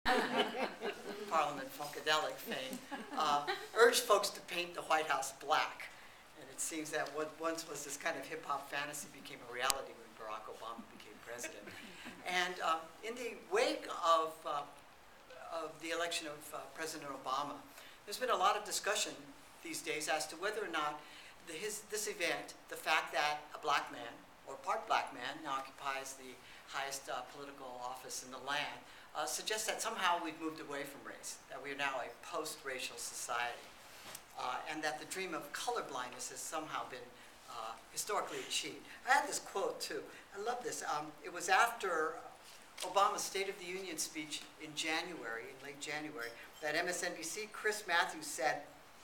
Parliament Funkadelic fame, urged folks to paint the White House black. And it seems that what once was this kind of hip-hop fantasy became a reality when Barack Obama became president. And in the wake of the election of President Obama, there's been a lot of discussion these days as to whether or not this event, the fact that a black man, or part black man, now occupies the highest political office in the land, suggests that somehow we've moved away from race, that we are now a post-racial society, and that the dream of colorblindness has somehow been historically achieved. I had this quote too. I love this. It was after Obama's State of the Union speech in January, in late January, that MSNBC Chris Matthews said,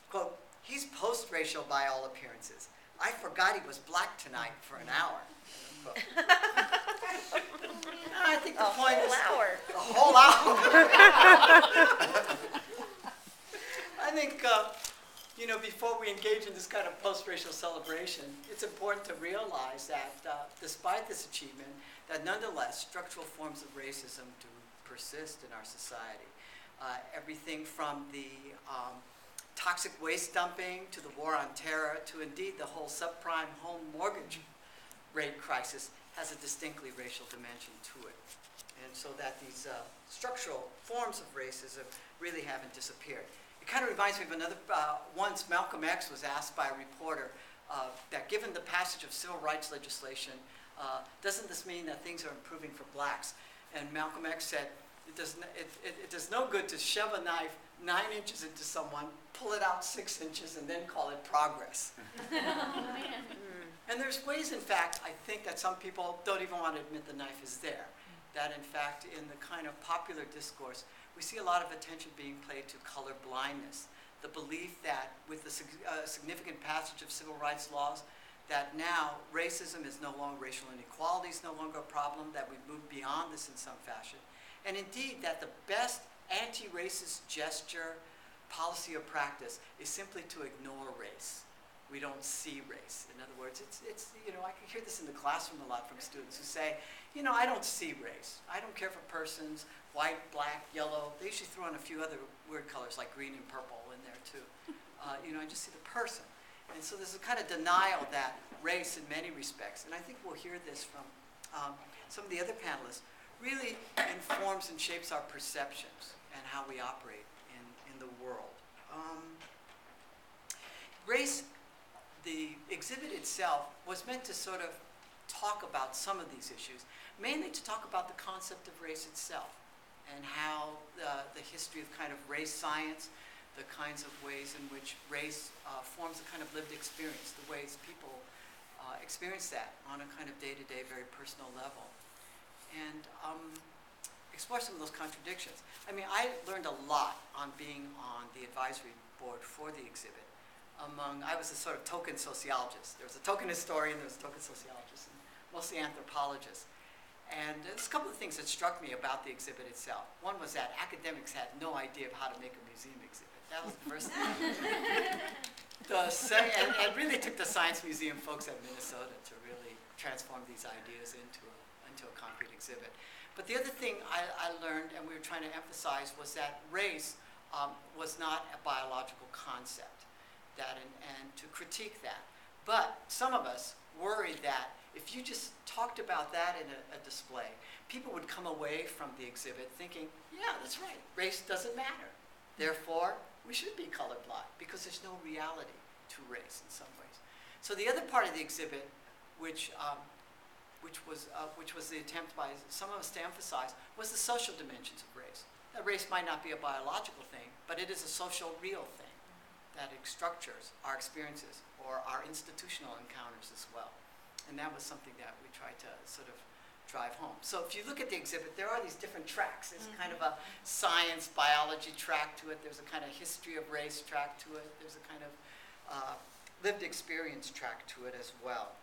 quote, "He's post-racial by all appearances. I forgot he was black tonight for an hour." I think the point is a whole hour. I think before we engage in this kind of post-racial celebration, it's important to realize that despite this achievement, that nonetheless structural forms of racism do persist in our society. Everything from the toxic waste dumping to the war on terror to indeed the whole subprime home mortgage rate crisis has a distinctly racial dimension to it. And so that these structural forms of racism really haven't disappeared. It kind of reminds me of another, once Malcolm X was asked by a reporter that given the passage of civil rights legislation, doesn't this mean that things are improving for blacks? And Malcolm X said, it does no good to shove a knife 9 inches into someone, pull it out 6 inches, and then call it progress. And there's ways, in fact, I think that some people don't even want to admit the knife is there. That, in fact, in the kind of popular discourse, we see a lot of attention being paid to color blindness. The belief that with the significant passage of civil rights laws, that now racism is no longer, racial inequality is no longer a problem, that we've moved beyond this in some fashion. And indeed, that the best anti-racist gesture, policy, or practice is simply to ignore race. We don't see race. In other words, it's I can hear this in the classroom a lot from students who say, I don't see race. I don't care for persons, white, black, yellow. They usually throw in a few other weird colors like green and purple in there too. I just see the person. And so there's a kind of denial that race in many respects, and I think we'll hear this from some of the other panelists, really informs and shapes our perceptions and how we operate in the world. Race, the exhibit itself, was meant to sort of talk about some of these issues, mainly to talk about the concept of race itself and how the history of kind of race science, the kinds of ways in which race forms a kind of lived experience, the ways people experience that on a kind of day-to-day, very personal level. And explore some of those contradictions. I mean, I learned a lot on being on the advisory board for the exhibit. I was a sort of token sociologist. There was a token historian, there was a token sociologist, and mostly anthropologists. And there's a couple of things that struck me about the exhibit itself. One was that academics had no idea of how to make a museum exhibit. That was the first thing. And really took the Science Museum folks at Minnesota to really transform these ideas into a concrete exhibit. But the other thing I learned, and we were trying to emphasize, was that race was not a biological concept, and to critique that. But some of us worried that if you just talked about that in a display, people would come away from the exhibit thinking, yeah, that's right, race doesn't matter. Therefore, we should be colorblind because there's no reality to race in some ways. So the other part of the exhibit, which was the attempt by some of us to emphasize, was the social dimensions of race. That race might not be a biological thing, but it is a social, real thing that structures our experiences or our institutional encounters as well. And that was something that we tried to sort of drive home. So if you look at the exhibit, there are these different tracks. There's kind of a science, biology track to it. There's a kind of history of race track to it. There's a kind of lived experience track to it as well.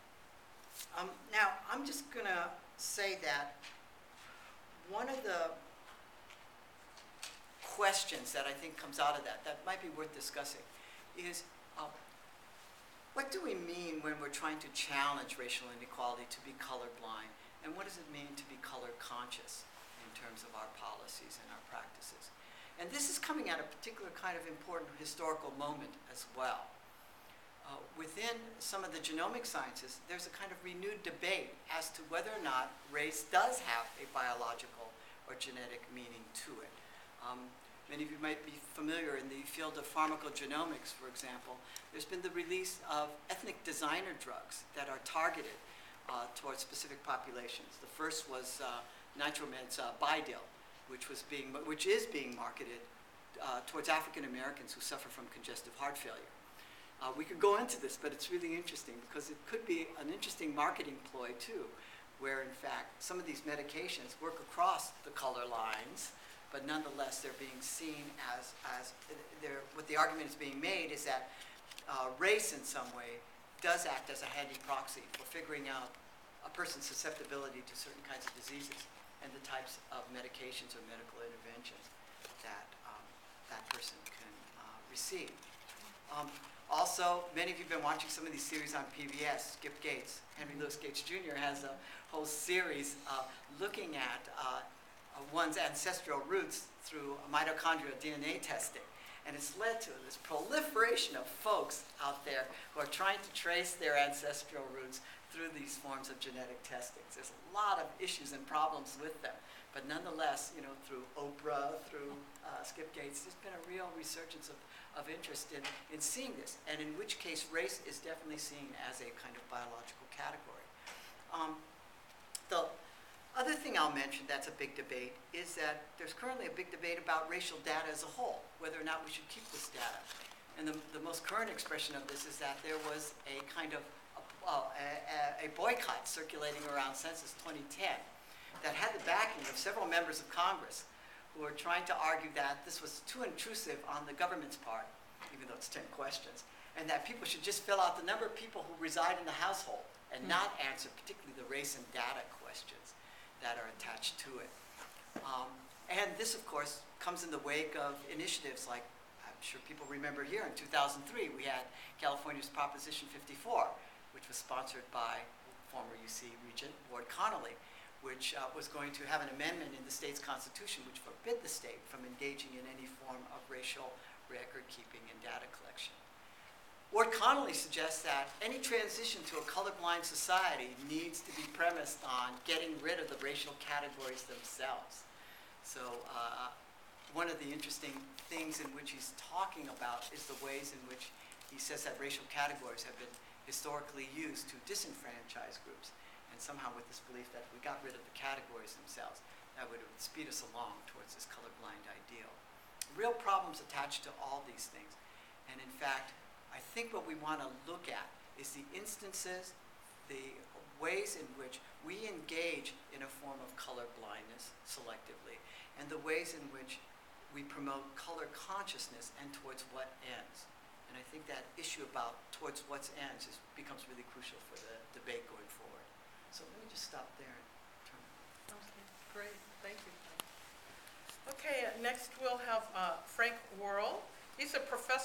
Now, I'm just going to say that one of the questions that I think comes out of that might be worth discussing is what do we mean when we're trying to challenge racial inequality to be colorblind? And what does it mean to be color conscious in terms of our policies and our practices? And this is coming at a particular kind of important historical moment as well. Within some of the genomic sciences, there's a kind of renewed debate as to whether or not race does have a biological or genetic meaning to it. Many of you might be familiar in the field of pharmacogenomics, for example. There's been the release of ethnic designer drugs that are targeted towards specific populations. The first was Nitromed's Bidil, which is being marketed towards African Americans who suffer from congestive heart failure. We could go into this, but it's really interesting because it could be an interesting marketing ploy too, where in fact some of these medications work across the color lines, but nonetheless they're being seen as what the argument is being made is that race in some way does act as a handy proxy for figuring out a person's susceptibility to certain kinds of diseases and the types of medications or medical interventions that that person can receive. Also, many of you have been watching some of these series on PBS. Skip Gates, Henry Louis Gates Jr. has a whole series looking at one's ancestral roots through mitochondrial DNA testing. And it's led to this proliferation of folks out there who are trying to trace their ancestral roots through these forms of genetic testings. There's a lot of issues and problems with them. But nonetheless, you know, through Oprah, through Skip Gates, there's been a real resurgence of interest in seeing this, and in which case race is definitely seen as a kind of biological category. The other thing I'll mention that's a big debate is that there's currently a big debate about racial data as a whole, whether or not we should keep this data. And the most current expression of this is that there was a kind of a boycott circulating around Census 2010 that had the backing of several members of Congress who were trying to argue that this was too intrusive on the government's part, even though it's 10 questions, and that people should just fill out the number of people who reside in the household and not answer particularly the race and data questions that are attached to it. And this, of course, comes in the wake of initiatives like, I'm sure people remember here in 2003, we had California's Proposition 54, which was sponsored by former UC Regent Ward Connolly, which was going to have an amendment in the state's constitution which forbid the state from engaging in any form of racial record keeping and data collection. Ward Connolly suggests that any transition to a colorblind society needs to be premised on getting rid of the racial categories themselves. So one of the interesting things in which he's talking about is the ways in which he says that racial categories have been historically used to disenfranchise groups. And somehow with this belief that if we got rid of the categories themselves, that would speed us along towards this colorblind ideal. Real problems attached to all these things. And in fact, I think what we want to look at is the instances, the ways in which we engage in a form of color blindness selectively, and the ways in which we promote color consciousness and towards what ends. And I think that issue about towards what ends becomes really crucial for the debate going forward. So let me just stop there and turn it over. Okay, great, thank you. Okay, next we'll have Frank Worrell. He's a professor